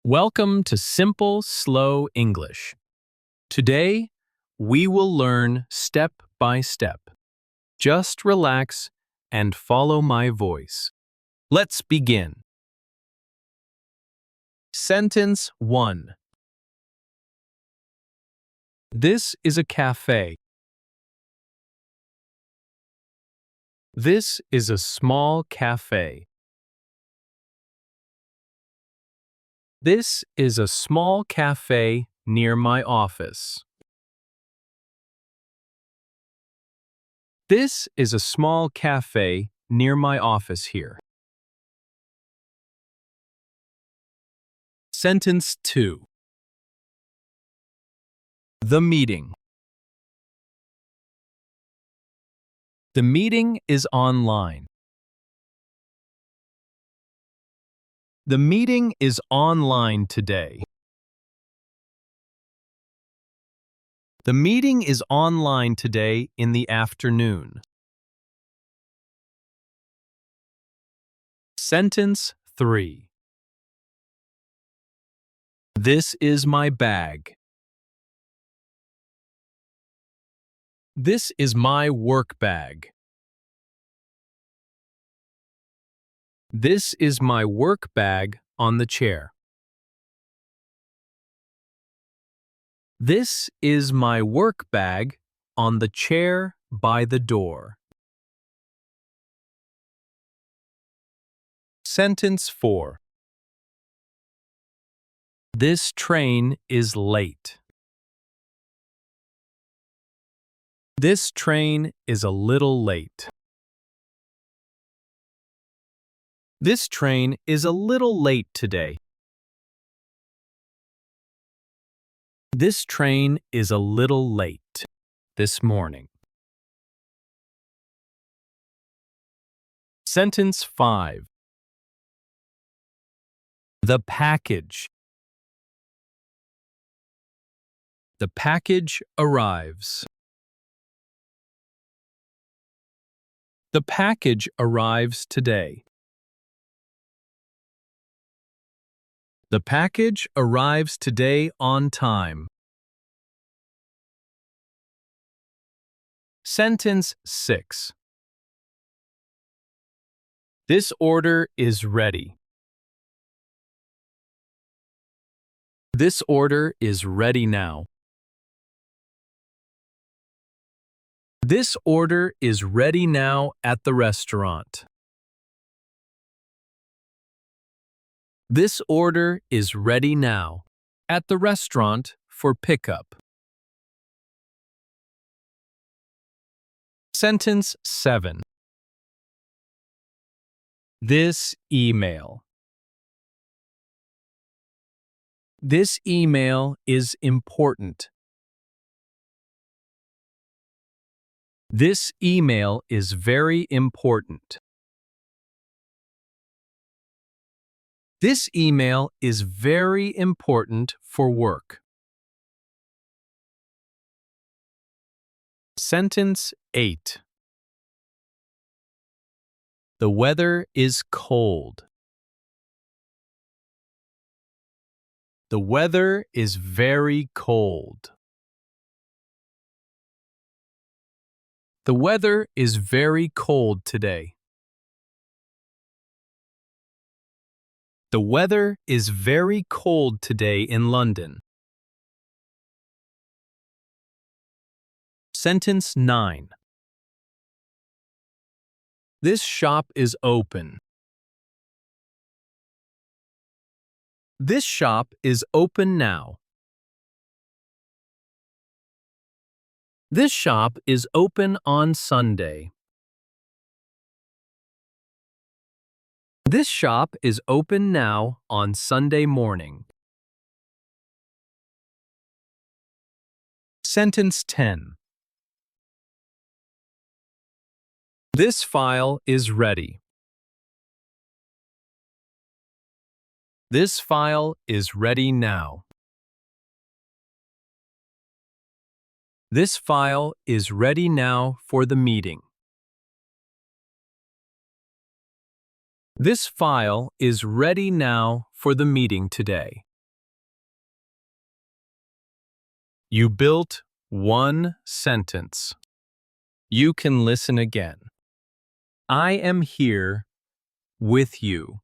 Welcome to Simple, Slow English. Today, we will learn step by step. Just relax and follow my voice. Let's begin. Sentence 1. This is a cafe. This is a small cafe. This is a small cafe near my office. This is a small cafe near my office here. Sentence 2. The meeting. The meeting is online. The meeting is online today. The meeting is online today in the afternoon. Sentence 3. This is my bag. This is my work bag. This is my work bag on the chair. This is my work bag on the chair by the door. Sentence 4. This train is late. This train is a little late. This train is a little late today. This train is a little late this morning. Sentence 5. The package. The package arrives. The package arrives today. The package arrives today on time. Sentence 6. This order is ready. This order is ready now. This order is ready now at the restaurant. This order is ready now at the restaurant for pickup. Sentence 7. This email. This email is important. This email is very important. This email is very important for work. Sentence 8. The weather is cold. The weather is very cold. The weather is very cold today. The weather is very cold today in London. Sentence 9. This shop is open. This shop is open now. This shop is open on Sunday. This shop is open now on Sunday morning. Sentence 10. This file is ready. This file is ready now. This file is ready now for the meeting. This file is ready now for the meeting today. You built one sentence. You can listen again. I am here with you.